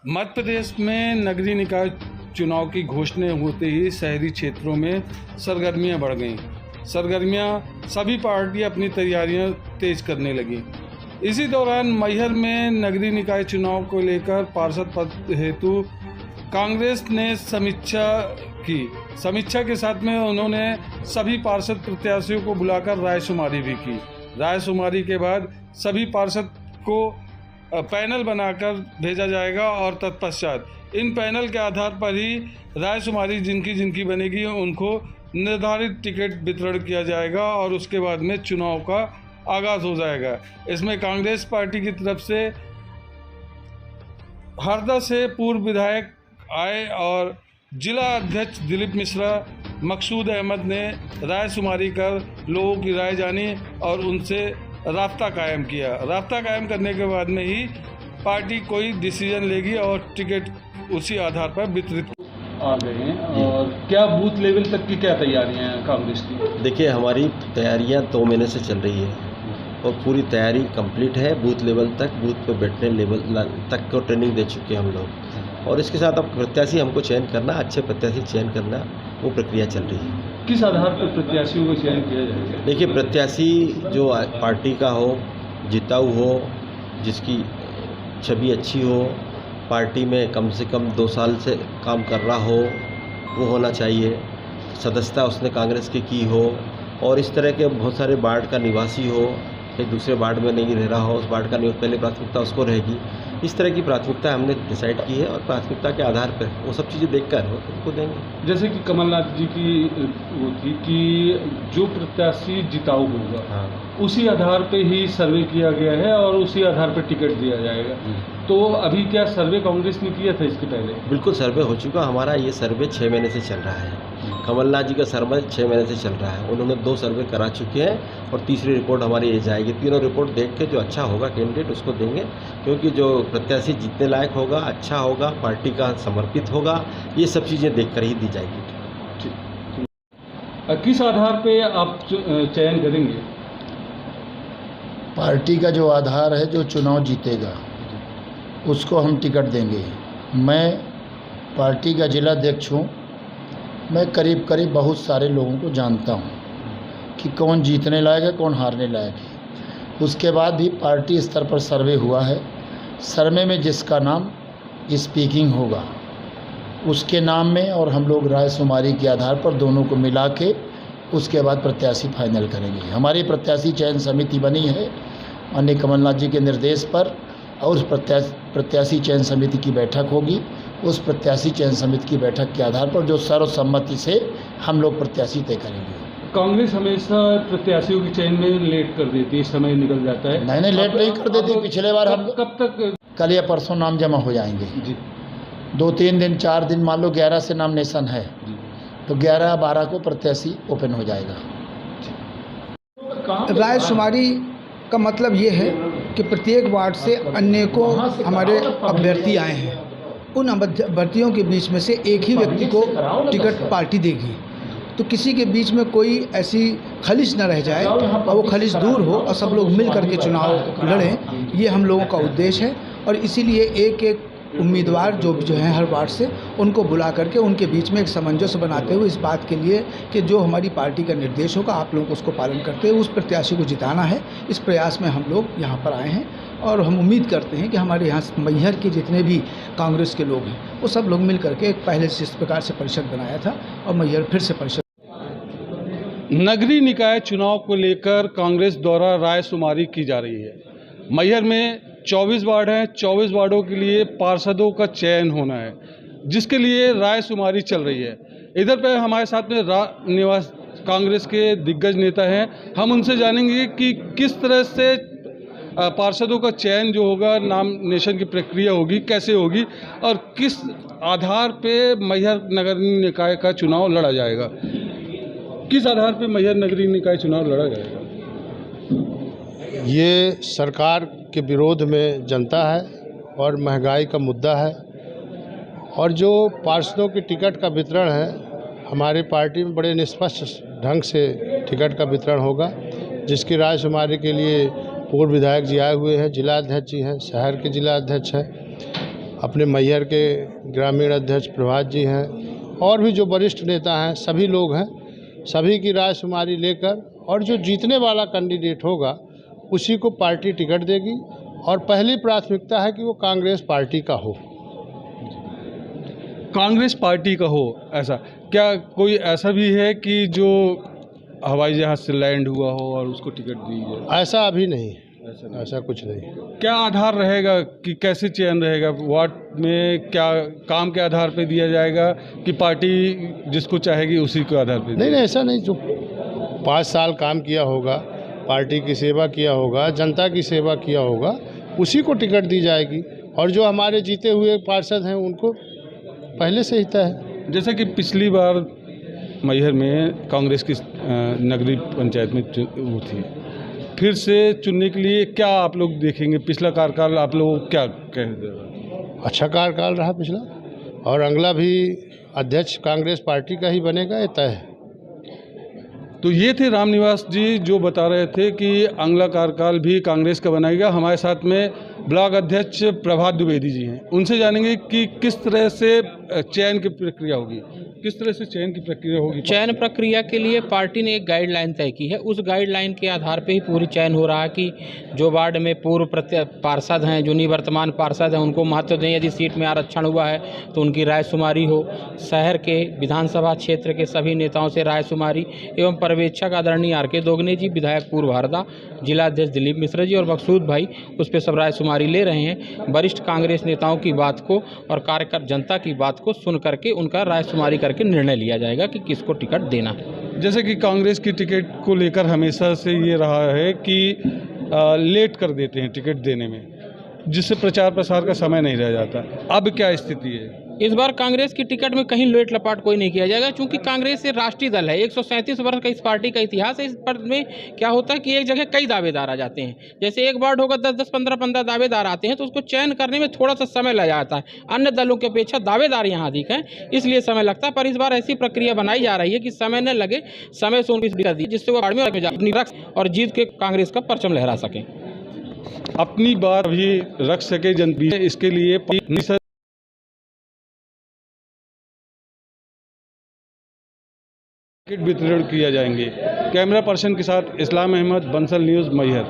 मध्य प्रदेश में नगरीय निकाय चुनाव की घोषणा होते ही शहरी क्षेत्रों में सरगर्मियां बढ़ गईं। सभी पार्टियां अपनी तैयारियां तेज करने लगीं। इसी दौरान मैहर में नगरीय निकाय चुनाव को लेकर पार्षद पद हेतु कांग्रेस ने समीक्षा के साथ में उन्होंने सभी पार्षद प्रत्याशियों को बुलाकर रायशुमारी भी की। रायशुमारी के बाद सभी पार्षद को पैनल बनाकर भेजा जाएगा और तत्पश्चात इन पैनल के आधार पर ही रायशुमारी जिनकी बनेगी उनको निर्धारित टिकट वितरण किया जाएगा और उसके बाद में चुनाव का आगाज हो जाएगा। इसमें कांग्रेस पार्टी की तरफ से हरदा से पूर्व विधायक आए और जिला अध्यक्ष दिलीप मिश्रा, मकसूद अहमद ने रायशुमारी कर लोगों की राय जानी और उनसे राब्ता कायम किया। राब्ता कायम करने के बाद में ही पार्टी कोई डिसीजन लेगी और टिकट उसी आधार पर वितरित आ गए हैं। और क्या बूथ लेवल तक की क्या तैयारियां हैं कांग्रेस की? देखिए, हमारी तैयारियां 2 महीने से चल रही है और पूरी तैयारी कंप्लीट है। बूथ लेवल तक, बूथ पे बैठने लेवल तक को ट्रेनिंग दे चुके हैं हम लोग। और इसके साथ अब प्रत्याशी हमको चयन करना, अच्छे प्रत्याशी चयन करना, वो प्रक्रिया चल रही है। किस आधार पर प्रत्याशियों को चयन किया जाएगा? देखिए, प्रत्याशी जो पार्टी का हो, जिताऊ हो, जिसकी छवि अच्छी हो, पार्टी में कम से कम 2 साल से काम कर रहा हो, वो होना चाहिए। सदस्यता उसने कांग्रेस की हो और इस तरह के बहुत सारे वार्ड का निवासी हो, एक दूसरे वार्ड में नहीं रह रहा हो, उस वार्ड का पहले प्राथमिकता उसको रहेगी। इस तरह की प्राथमिकता हमने डिसाइड की है और प्राथमिकता के आधार पर वो सब चीज़ें देखकर उनको देंगे। जैसे कि कमलनाथ जी की वो थी कि जो प्रत्याशी जिताऊ होगा, हाँ, उसी आधार पे ही सर्वे किया गया है और उसी आधार पर टिकट दिया जाएगा। तो अभी क्या सर्वे कांग्रेस ने किया था इसके पहले? बिल्कुल सर्वे हो चुका। हमारा ये सर्वे 6 महीने से चल रहा है। कमलनाथ जी का सर्वे 6 महीने से चल रहा है। उन्होंने 2 सर्वे करा चुके हैं और तीसरी रिपोर्ट हमारी ये जाएगी। तीनों रिपोर्ट देख के जो अच्छा होगा कैंडिडेट उसको देंगे, क्योंकि जो प्रत्याशी जीतने लायक होगा, अच्छा होगा, पार्टी का समर्पित होगा, ये सब चीज़ें देख कर ही दी जाएगी। किस आधार पे आप चयन करेंगे? पार्टी का जो आधार है, जो चुनाव जीतेगा उसको हम टिकट देंगे। मैं पार्टी का जिला अध्यक्ष हूँ। मैं करीब बहुत सारे लोगों को जानता हूँ कि कौन जीतने लायक है, कौन हारने लायक है। उसके बाद भी पार्टी स्तर पर सर्वे हुआ है। सर्वे में जिसका नाम स्पीकिंग होगा उसके नाम में और हम लोग रायशुमारी के आधार पर दोनों को मिला के उसके बाद प्रत्याशी फाइनल करेंगे। हमारी प्रत्याशी चयन समिति बनी है माननीय कमलनाथ जी के निर्देश पर और उस प्रत्याशी चयन समिति की बैठक होगी। उस प्रत्याशी चयन समिति की बैठक के आधार पर जो सर्वसम्मति से हम लोग प्रत्याशी तय करेंगे। कांग्रेस हमेशा प्रत्याशियों की चयन में लेट कर देती है, समय निकल जाता है। नहीं, लेट नहीं कर देती। पिछले बार हम कब तक? कल या परसों नाम जमा हो जाएंगे जी। 2-3 दिन 4 दिन, मान लो 11 से नॉमिनेशन है तो 11-12 को प्रत्याशी ओपन हो जाएगा। रायशुमारी का मतलब ये है कि प्रत्येक वार्ड से अनेकों हमारे अभ्यर्थी आए हैं। उन अभ्यर्थियों के बीच में से एक ही व्यक्ति को टिकट पार्टी देगी, तो किसी के बीच में कोई ऐसी खलिश न रह जाए और वो खलिश दूर हो और सब लोग मिल करके चुनाव लड़ें। ये हम लोगों का उद्देश्य है और इसीलिए एक उम्मीदवार जो है हर वार्ड से उनको बुला करके उनके बीच में एक सामंजस्य बनाते हुए इस बात के लिए कि जो हमारी पार्टी का निर्देश होगा आप लोगों को उसको पालन करते हुए उस प्रत्याशी को जिताना है, इस प्रयास में हम लोग यहाँ पर आए हैं। और हम उम्मीद करते हैं कि हमारे यहाँ मैहर के जितने भी कांग्रेस के लोग हैं वो सब लोग मिल करके एक पहले से इस प्रकार से परिषद बनाया था और मैहर फिर से परिषद। नगरीय निकाय चुनाव को लेकर कांग्रेस द्वारा रायशुमारी की जा रही है। मैहर में 24 वार्ड हैं। 24 वार्डों के लिए पार्षदों का चयन होना है, जिसके लिए रायशुमारी चल रही है। इधर पे हमारे साथ में निवास कांग्रेस के दिग्गज नेता हैं। हम उनसे जानेंगे कि किस तरह से पार्षदों का चयन जो होगा, नॉमिनेशन की प्रक्रिया होगी, कैसे होगी और किस आधार पे मैहर नगरीय निकाय का चुनाव लड़ा जाएगा। किस आधार पे मैहर नगरीय निकाय चुनाव लड़ा जाएगा? ये सरकार के विरोध में जनता है और महंगाई का मुद्दा है और जो पार्षदों की टिकट का वितरण है, हमारी पार्टी में बड़े निष्पक्ष ढंग से टिकट का वितरण होगा, जिसकी रायशुमारी के लिए पूर्व विधायक जी आए हुए हैं, जिला अध्यक्ष जी हैं, शहर के जिला अध्यक्ष हैं। अपने मैहर के ग्रामीण अध्यक्ष प्रभात जी हैं और भी जो वरिष्ठ नेता हैं, सभी लोग हैं, सभी की राय शुमारी लेकर और जो जीतने वाला कैंडिडेट होगा उसी को पार्टी टिकट देगी और पहली प्राथमिकता है कि वो कांग्रेस पार्टी का हो। कांग्रेस पार्टी का हो, ऐसा क्या कोई ऐसा भी है कि जो हवाई जहाज़ से लैंड हुआ हो और उसको टिकट दी जाए? ऐसा अभी नहीं, ऐसा कुछ नहीं। क्या आधार रहेगा कि कैसे चयन रहेगा? वार्ड में क्या काम के आधार पे दिया जाएगा कि पार्टी जिसको चाहेगी उसी के आधार पे? नहीं, ऐसा नहीं। जो 5 साल काम किया होगा, पार्टी की सेवा किया होगा, जनता की सेवा किया होगा, उसी को टिकट दी जाएगी और जो हमारे जीते हुए पार्षद हैं उनको पहले से ही तय है। जैसे कि पिछली बार मैहर में कांग्रेस की नगरीय पंचायत में वो थी, फिर से चुनने के लिए क्या आप लोग देखेंगे? पिछला कार्यकाल आप लोग क्या कह देगा? अच्छा कार्यकाल रहा पिछला और अगला भी अध्यक्ष कांग्रेस पार्टी का ही बनेगा, ये तय है। तो ये थे रामनिवास जी जो बता रहे थे कि अगला कार्यकाल भी कांग्रेस का बनाएगा। हमारे साथ में ब्लॉक अध्यक्ष प्रभात द्विवेदी जी हैं, उनसे जानेंगे कि किस तरह से चयन की प्रक्रिया होगी, किस तरह से चयन की प्रक्रिया होगी। चयन प्रक्रिया के लिए पार्टी ने एक गाइडलाइन तय की है, उस गाइडलाइन के आधार पे ही पूरी चयन हो रहा है कि जो वार्ड में पूर्व पार्षद हैं, जो निवर्तमान पार्षद हैं, उनको महत्व दें। यदि सीट में आरक्षण हुआ है तो उनकी रायशुमारी हो। शहर के विधानसभा क्षेत्र के सभी नेताओं से रायशुमारी एवं पर्यवेक्षक आदरणीय आर के दोगने जी, विधायक पूर्व हरदा, जिलाध्यक्ष दिलीप मिश्रा जी और मकसूद भाई उस पर सब रायशुमारी ले रहे हैं। वरिष्ठ कांग्रेस नेताओं की बात को और कार्यकर्ता जनता की बात को सुन करके उनका रायशुमारी करके निर्णय लिया जाएगा कि किसको टिकट देना है। जैसे कि कांग्रेस की टिकट को लेकर हमेशा से ये रहा है कि लेट कर देते हैं टिकट देने में, जिससे प्रचार प्रसार का समय नहीं रह जाता। अब क्या स्थिति है? इस बार कांग्रेस की टिकट में कहीं लेट लपाट कोई नहीं किया जाएगा, क्योंकि कांग्रेस एक राष्ट्रीय दल है। 137 वर्ष का इस पार्टी का इतिहास है। इस पर में क्या होता है कि एक जगह कई दावेदार आ जाते हैं। जैसे एक वार्ड होगा 10-10, 15-15 दावेदार आते हैं तो उसको चयन करने में थोड़ा सा समय लग जाता है। अन्य दलों की अपेक्षा दावेदार यहाँ अधिक हैं, इसलिए समय लगता है। पर इस बार ऐसी प्रक्रिया बनाई जा रही है कि समय न लगे, समय से उनको दी जिससे वो वार्ड में अपनी रख और जीत के कांग्रेस का परचम लहरा सकें, अपनी बात भी रख सके जनता। इसके लिए टिकट वितरण किया जाएंगे। कैमरा पर्सन के साथ इस्लाम अहमद, बंसल न्यूज़, मैहर।